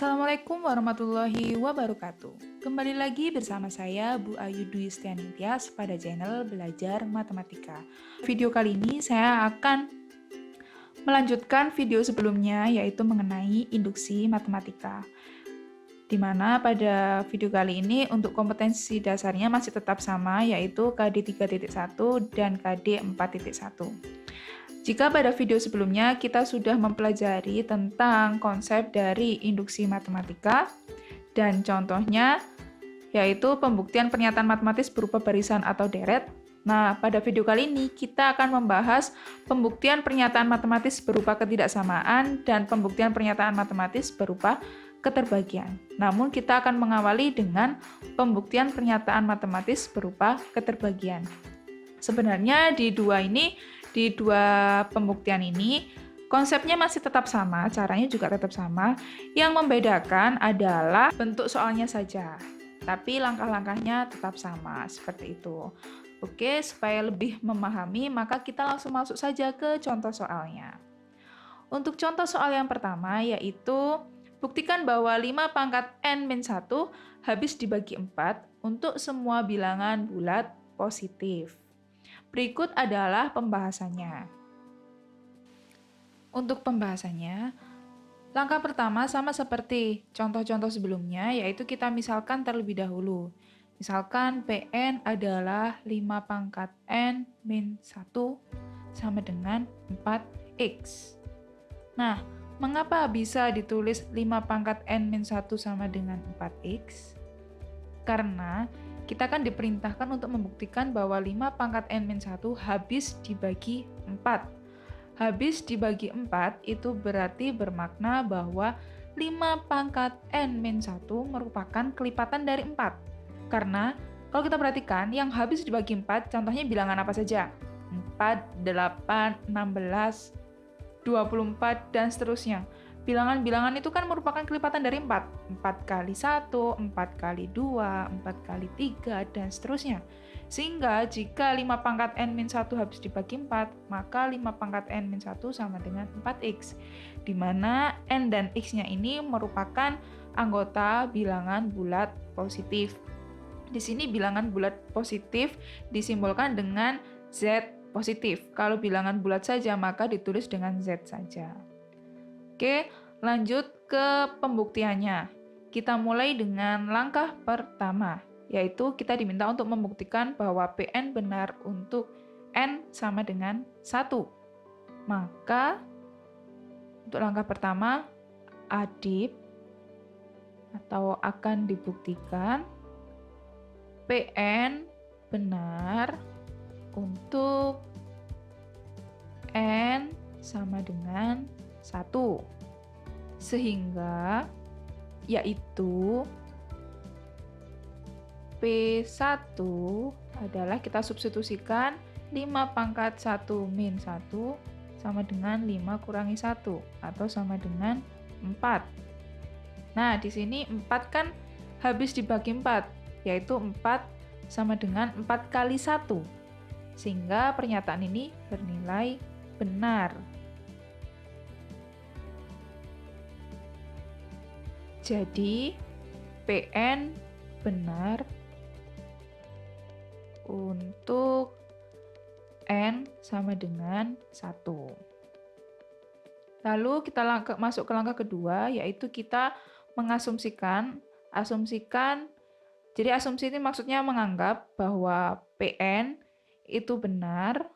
Assalamualaikum warahmatullahi wabarakatuh. Kembali lagi bersama saya Bu Ayu Dwi Stianingtyas pada channel Belajar Matematika. Video kali ini saya akan melanjutkan video sebelumnya yaitu mengenai induksi matematika. Di mana pada video kali ini untuk kompetensi dasarnya masih tetap sama yaitu KD 3.1 dan KD 4.1. Jika pada video sebelumnya kita sudah mempelajari tentang konsep dari induksi matematika dan contohnya yaitu pembuktian pernyataan matematis berupa barisan atau deret. Nah, pada video kali ini kita akan membahas pembuktian pernyataan matematis berupa ketidaksamaan dan pembuktian pernyataan matematis berupa keterbagian. Namun kita akan mengawali dengan pembuktian pernyataan matematis berupa keterbagian. Sebenarnya di dua pembuktian ini, konsepnya masih tetap sama, caranya juga tetap sama. Yang membedakan adalah bentuk soalnya saja, tapi langkah-langkahnya tetap sama, seperti itu. Oke, supaya lebih memahami, maka kita langsung masuk saja ke contoh soalnya. Untuk contoh soal yang pertama, yaitu buktikan bahwa 5 pangkat n-1 habis dibagi 4 untuk semua bilangan bulat positif. Berikut adalah pembahasannya. Untuk pembahasannya, langkah pertama sama seperti contoh-contoh sebelumnya, yaitu kita misalkan terlebih dahulu. Misalkan Pn adalah 5 pangkat n min 1 sama dengan 4x. Nah, mengapa bisa ditulis 5 pangkat n min 1 sama dengan 4x? Karena kita kan diperintahkan untuk membuktikan bahwa 5 pangkat n-1 habis dibagi 4. Habis dibagi 4 itu berarti bermakna bahwa 5 pangkat n-1 merupakan kelipatan dari 4. Karena kalau kita perhatikan yang habis dibagi 4 contohnya bilangan apa saja? 4, 8, 16, 24, dan seterusnya. Bilangan-bilangan itu kan merupakan kelipatan dari 4. 4 kali 1, 4 kali 2, 4 kali 3, dan seterusnya. Sehingga jika 5 pangkat n-1 habis dibagi 4, maka 5 pangkat n-1 sama dengan 4x. Di mana n dan x-nya ini merupakan anggota bilangan bulat positif. Di sini bilangan bulat positif disimbolkan dengan z positif. Kalau bilangan bulat saja maka ditulis dengan z saja. Oke, lanjut ke pembuktiannya. Kita mulai dengan langkah pertama, yaitu kita diminta untuk membuktikan bahwa Pn benar untuk n sama dengan 1. Maka, untuk langkah pertama, adip atau akan dibuktikan Pn benar untuk n sama dengan 1. Sehingga yaitu P1 adalah kita substitusikan 5 pangkat 1 min 1 sama dengan 5 kurangi 1 atau sama dengan 4. Nah, di sini 4 kan habis dibagi 4, yaitu 4 sama dengan 4 kali 1. Sehingga pernyataan ini bernilai benar. Jadi, Pn benar untuk n sama dengan 1. Lalu kita masuk ke langkah kedua, yaitu kita mengasumsikan. Jadi asumsi ini maksudnya menganggap bahwa Pn itu benar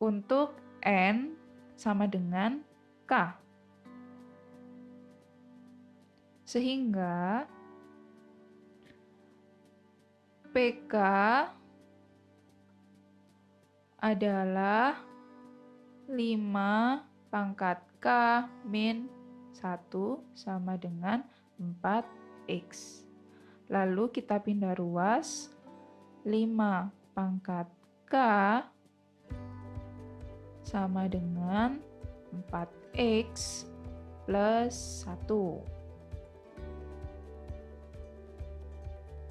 untuk n sama dengan k. Sehingga PK adalah 5 pangkat K min 1 sama dengan 4x. Lalu kita pindah ruas, 5 pangkat K sama dengan 4x plus 1.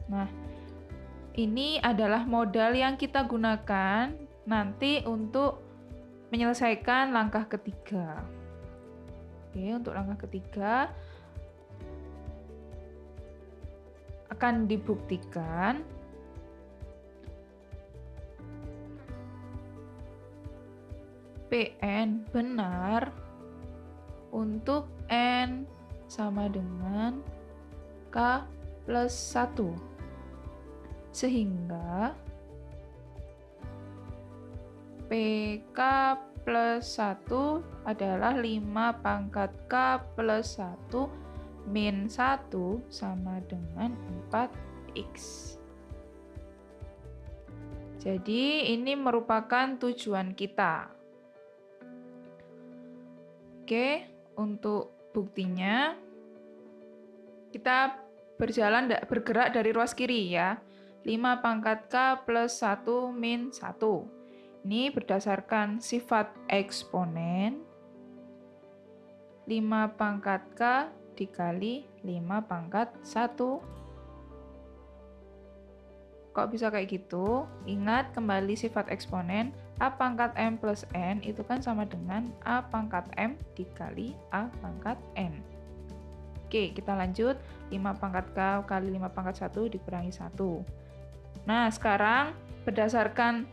Nah, ini adalah modal yang kita gunakan nanti untuk menyelesaikan langkah ketiga. Oke, untuk langkah ketiga akan dibuktikan Pn benar untuk N sama dengan K plus 1. Sehingga PK plus 1 adalah 5 pangkat K plus 1 min 1 sama dengan 4X. Jadi ini merupakan tujuan kita. Oke, untuk buktinya kita bergerak dari ruas kiri ya. 5 pangkat K plus 1 min 1. Ini berdasarkan sifat eksponen 5 pangkat K dikali 5 pangkat 1. Kok bisa kayak gitu? Ingat kembali sifat eksponen A pangkat M plus N itu kan sama dengan A pangkat M dikali A pangkat N. Oke, kita lanjut. 5 pangkat K kali 5 pangkat 1 dikurangi 1. Nah, sekarang berdasarkan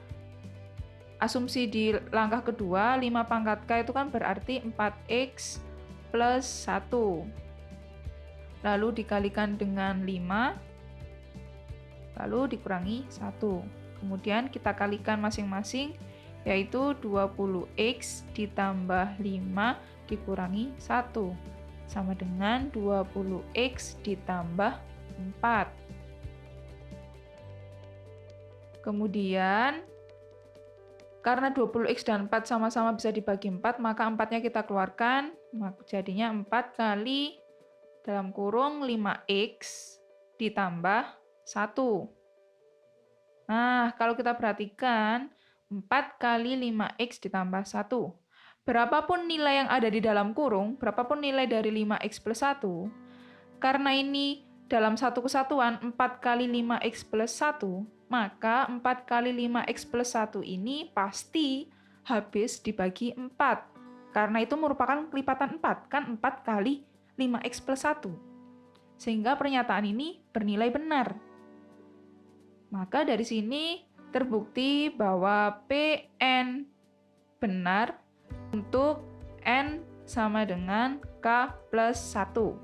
asumsi di langkah kedua, 5 pangkat K itu kan berarti 4X plus 1. Lalu dikalikan dengan 5, lalu dikurangi 1. Kemudian kita kalikan masing-masing, yaitu 20X ditambah 5 dikurangi 1. Sama dengan 20X ditambah 4. Kemudian, karena 20X dan 4 sama-sama bisa dibagi 4, maka 4-nya kita keluarkan. Jadinya 4 kali dalam kurung 5X ditambah 1. Nah, kalau kita perhatikan, 4 kali 5X ditambah 1. Berapapun nilai yang ada di dalam kurung, berapapun nilai dari 5X plus 1, karena ini dalam satu kesatuan 4 kali 5X plus 1, maka 4 kali 5X plus 1 ini pasti habis dibagi 4. Karena itu merupakan kelipatan 4, kan 4 kali 5X plus 1. Sehingga pernyataan ini bernilai benar. Maka dari sini terbukti bahwa Pn benar untuk N sama dengan K plus 1.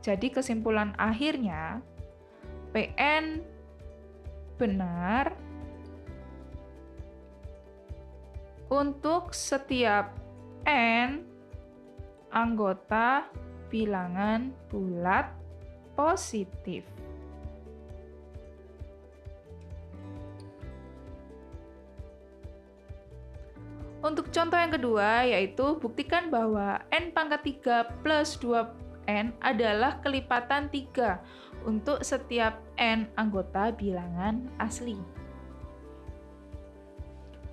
Jadi kesimpulan akhirnya Pn benar untuk setiap N anggota bilangan bulat positif. Untuk contoh yang kedua, yaitu buktikan bahwa N pangkat 3 plus 2N adalah kelipatan 3 untuk setiap N anggota bilangan asli.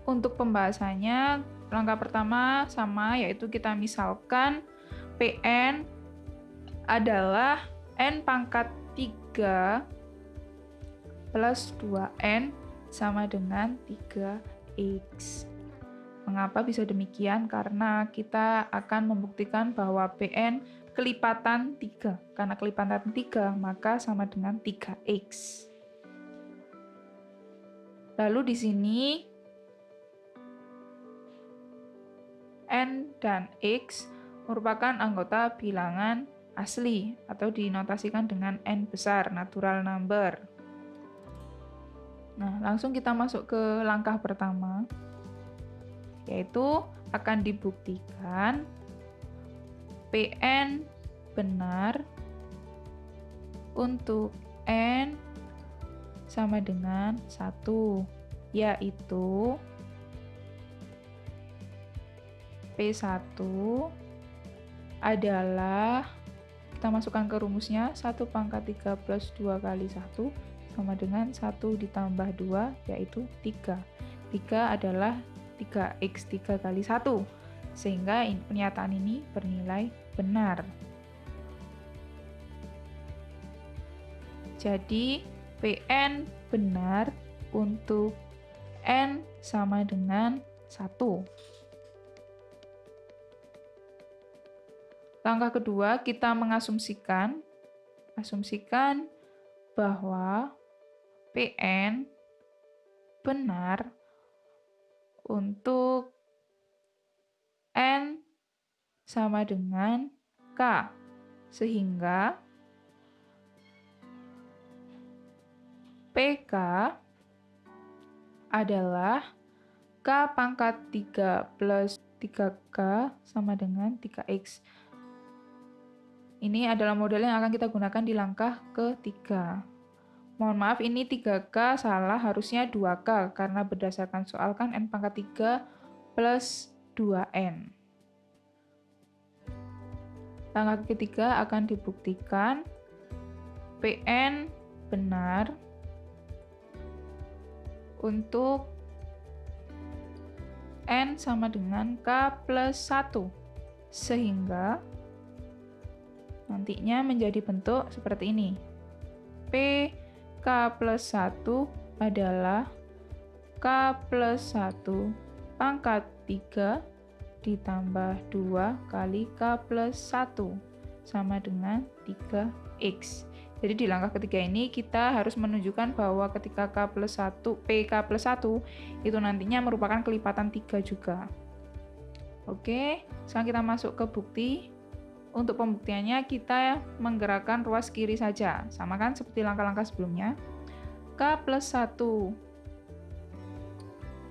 Untuk pembahasannya, langkah pertama sama, yaitu kita misalkan Pn adalah N pangkat 3 plus 2N sama dengan 3X. Mengapa bisa demikian? Karena kita akan membuktikan bahwa Pn kelipatan 3. Karena kelipatan 3, maka sama dengan 3X. Lalu di sini N dan X merupakan anggota bilangan asli atau dinotasikan dengan N besar, natural number. Nah, langsung kita masuk ke langkah pertama, yaitu akan dibuktikan Pn benar untuk N sama dengan 1, yaitu P1 adalah, kita masukkan ke rumusnya, 1 pangkat 3 plus 2 kali 1 sama dengan 1 ditambah 2, yaitu 3. 3 adalah 3X 3 kali 1, sehingga pernyataan ini bernilai benar. Jadi, Pn benar untuk N sama dengan 1. Langkah kedua, kita mengasumsikan bahwa PN benar untuk N sama dengan K, sehingga PK adalah K pangkat 3 plus 3K sama dengan 3X. Ini adalah model yang akan kita gunakan di langkah ketiga. Mohon maaf, ini 3K salah, harusnya 2K, karena berdasarkan soal kan N pangkat 3 plus 2N. Langkah ketiga akan dibuktikan PN benar untuk N sama dengan K plus 1, sehingga nantinya menjadi bentuk seperti ini. K plus 1 adalah K plus 1 pangkat 3 ditambah 2 kali K plus 1 sama dengan 3X. Jadi di langkah ketiga ini kita harus menunjukkan bahwa ketika PK plus 1 itu nantinya merupakan kelipatan 3 juga. Oke, sekarang kita masuk ke bukti. Untuk pembuktiannya kita menggerakkan ruas kiri saja, sama kan seperti langkah-langkah sebelumnya. K plus 1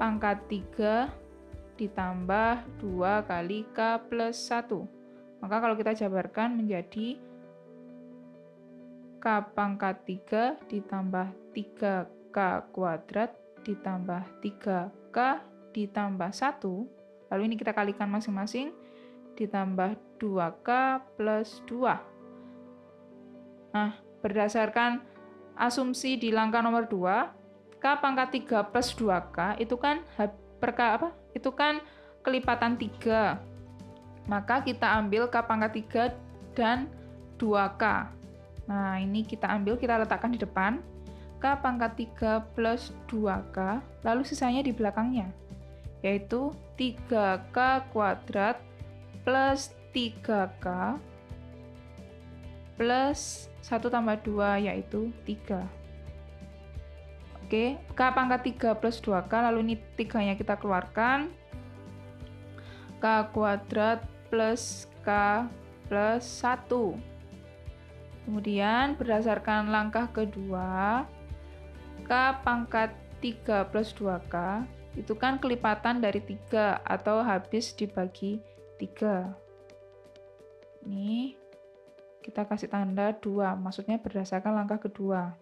pangkat 3 ditambah 2 kali K plus 1. Maka kalau kita jabarkan menjadi K pangkat 3 ditambah 3K kuadrat ditambah 3K ditambah 1. Lalu ini kita kalikan masing-masing, ditambah 2K plus 2. Nah, berdasarkan asumsi di langkah nomor 2, K pangkat 3 plus 2K itu kan Itu kan kelipatan 3. Maka kita ambil K pangkat 3 dan 2K. Nah, ini kita ambil, kita letakkan di depan. K pangkat 3 plus 2K, lalu sisanya di belakangnya, yaitu 3K kuadrat plus 3K plus 1 tambah 2 yaitu 3. Oke, K pangkat 3 plus 2K, lalu ini 3-nya kita keluarkan. K kuadrat plus K plus 1. Kemudian berdasarkan langkah kedua, K pangkat 3 plus 2K itu kan kelipatan dari 3 atau habis dibagi 3. Ini kita kasih tanda 2, maksudnya berdasarkan langkah kedua.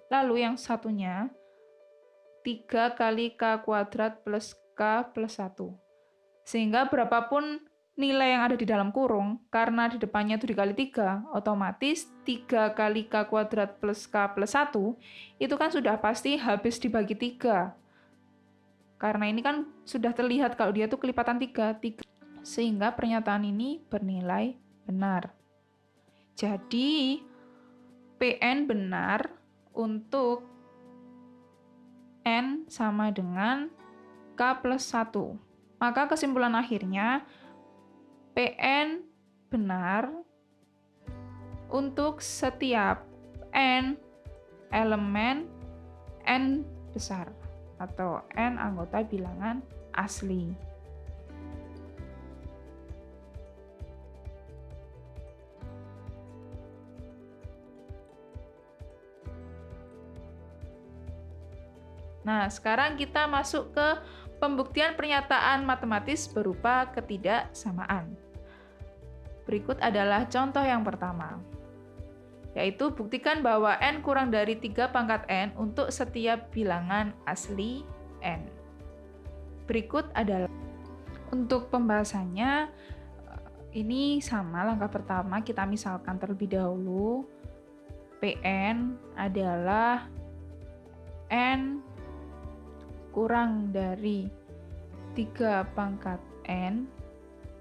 Lalu yang satunya 3 kali K kuadrat plus K plus 1. Sehingga berapapun nilai yang ada di dalam kurung, karena di depannya itu dikali 3, otomatis 3 kali K kuadrat plus K plus 1, itu kan sudah pasti habis dibagi 3. Karena ini kan sudah terlihat kalau dia itu kelipatan 3. Sehingga pernyataan ini bernilai benar. Jadi, PN benar untuk N sama dengan K plus 1. Maka kesimpulan akhirnya, PN benar untuk setiap N elemen N besar atau N anggota bilangan asli. Nah, sekarang kita masuk ke pembuktian pernyataan matematis berupa ketidaksamaan. Berikut adalah contoh yang pertama, yaitu buktikan bahwa N kurang dari 3 pangkat N untuk setiap bilangan asli N. Berikut adalah untuk pembahasannya, ini sama langkah pertama, kita misalkan terlebih dahulu PN adalah N kurang dari 3 pangkat N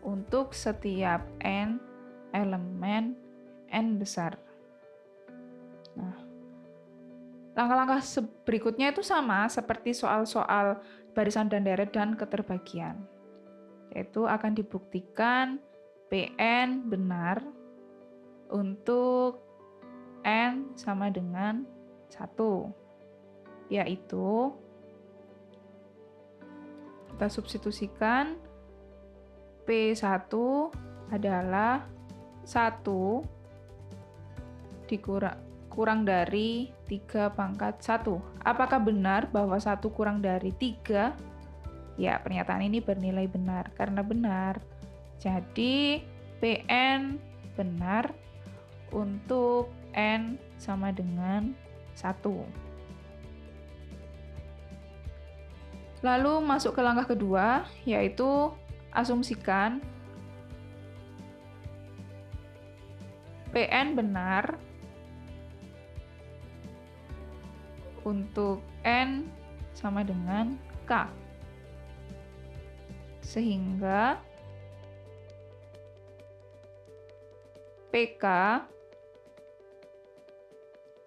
untuk setiap N elemen N besar. Nah, langkah-langkah berikutnya itu sama seperti soal-soal barisan dan deret dan keterbagian. Yaitu akan dibuktikan Pn benar untuk N sama dengan 1, yaitu kita substitusikan P1 adalah 1 kurang dari 3 pangkat 1. Apakah benar bahwa 1 kurang dari 3? Ya, pernyataan ini bernilai benar. Karena benar, jadi Pn benar untuk N sama dengan 1. Lalu masuk ke langkah kedua, yaitu asumsikan Pn benar untuk N sama dengan K. Sehingga PK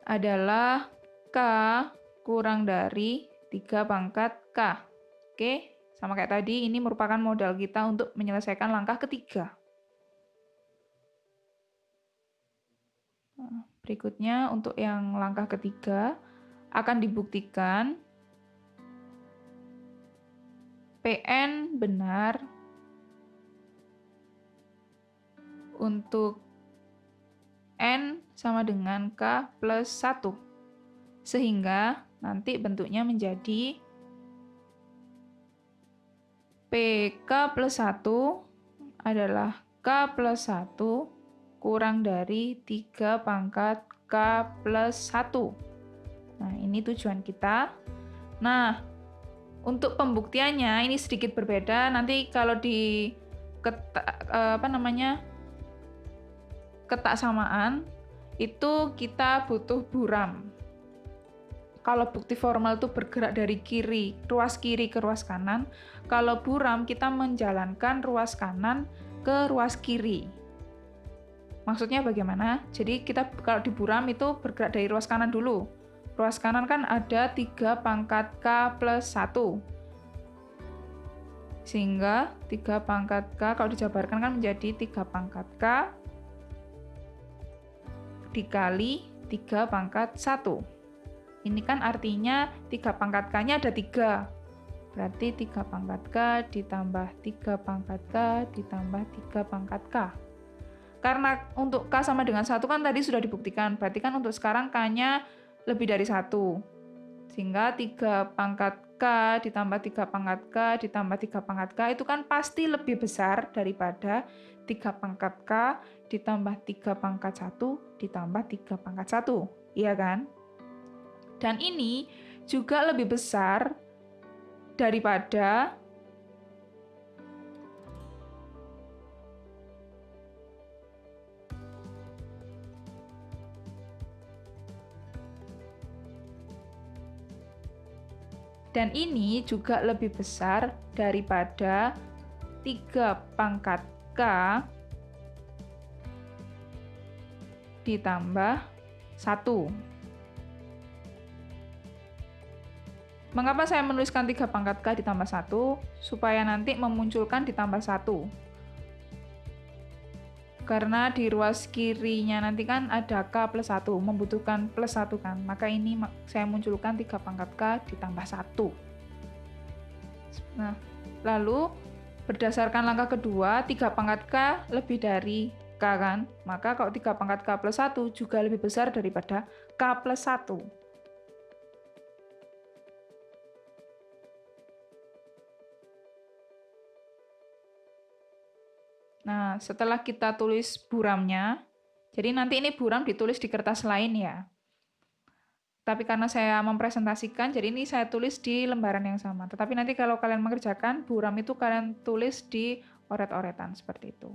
adalah K kurang dari 3 pangkat K. Oke, sama kayak tadi, ini merupakan modal kita untuk menyelesaikan langkah ketiga. Berikutnya, untuk yang langkah ketiga, akan dibuktikan Pn benar untuk N sama dengan K plus 1. Sehingga nanti bentuknya menjadi PK plus 1 adalah K plus 1 kurang dari 3 pangkat K plus 1. Nah, ini tujuan kita. Nah, untuk pembuktiannya ini sedikit berbeda. Nanti kalau di ketak samaan itu kita butuh buram. Kalau bukti formal itu bergerak dari ruas kiri ke ruas kanan. Kalau buram kita menjalankan ruas kanan ke ruas kiri. Maksudnya bagaimana? Jadi kita kalau di buram itu bergerak dari ruas kanan dulu. Ruas kanan kan ada 3 pangkat K plus 1. Sehingga 3 pangkat K kalau dijabarkan kan menjadi 3 pangkat K dikali 3 pangkat 1. Ini kan artinya 3 pangkat K-nya ada 3. Berarti 3 pangkat K ditambah 3 pangkat K ditambah 3 pangkat K. Karena untuk K sama dengan 1 kan tadi sudah dibuktikan. Berarti kan untuk sekarang K-nya lebih dari 1. Sehingga 3 pangkat K ditambah 3 pangkat K ditambah 3 pangkat K itu kan pasti lebih besar daripada 3 pangkat K ditambah 3 pangkat 1 ditambah 3 pangkat 1. Iya kan? Dan ini juga lebih besar daripada daripada 3 pangkat K ditambah 1. Mengapa saya menuliskan 3 pangkat K ditambah 1? Supaya nanti memunculkan ditambah 1. Karena di ruas kirinya nanti kan ada K plus 1, membutuhkan plus 1 kan. Maka ini saya munculkan 3 pangkat K ditambah 1. Nah, lalu berdasarkan langkah kedua, 3 pangkat K lebih dari K kan. Maka kalau 3 pangkat K plus 1 juga lebih besar daripada K plus 1. Nah, setelah kita tulis buramnya, jadi nanti ini buram ditulis di kertas lain ya. Tapi karena saya mempresentasikan, jadi ini saya tulis di lembaran yang sama. Tetapi nanti kalau kalian mengerjakan, buram itu kalian tulis di oret-oretan seperti itu.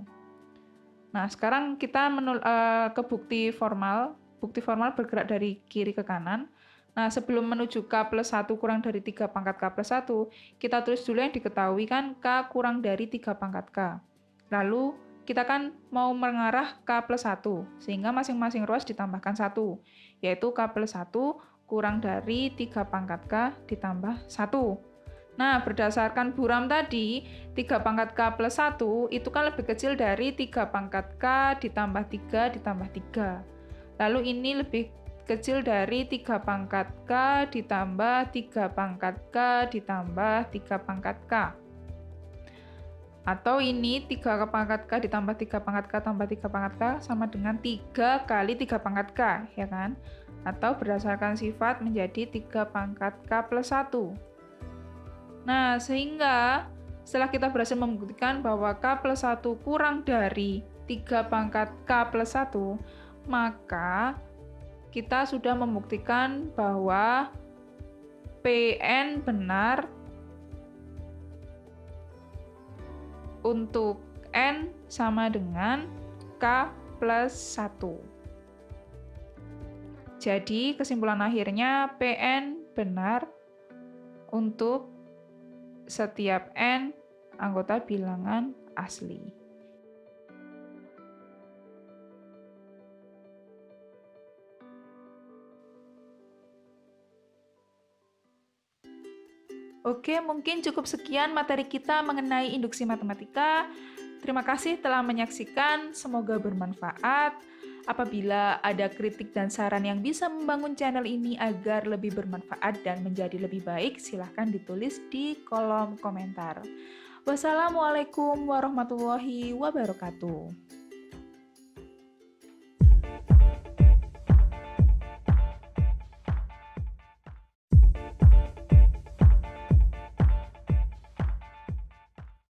Nah, sekarang kita ke bukti formal. Bukti formal bergerak dari kiri ke kanan. Nah, sebelum menuju K plus 1 kurang dari 3 pangkat K plus 1, kita tulis dulu yang diketahui kan K kurang dari 3 pangkat K. Lalu kita kan mau mengarah K plus 1, sehingga masing-masing ruas ditambahkan 1, yaitu K plus 1 kurang dari 3 pangkat K ditambah 1. Nah, berdasarkan buram tadi, 3 pangkat K plus 1 itu kan lebih kecil dari 3 pangkat K ditambah 3 ditambah 3. Lalu ini lebih kecil dari 3 pangkat K ditambah 3 pangkat K ditambah 3 pangkat K. Atau ini 3 pangkat K ditambah 3 pangkat K tambah 3 pangkat K sama dengan 3 kali 3 pangkat K, ya kan? Atau berdasarkan sifat menjadi 3 pangkat K plus 1. Nah, sehingga setelah kita berhasil membuktikan bahwa K plus 1 kurang dari 3 pangkat K plus 1, maka kita sudah membuktikan bahwa Pn benar untuk N sama dengan K plus 1. Jadi, kesimpulan akhirnya Pn benar untuk setiap N anggota bilangan asli. Oke, mungkin cukup sekian materi kita mengenai induksi matematika. Terima kasih telah menyaksikan, semoga bermanfaat. Apabila ada kritik dan saran yang bisa membangun channel ini agar lebih bermanfaat dan menjadi lebih baik, silahkan ditulis di kolom komentar. Wassalamualaikum warahmatullahi wabarakatuh.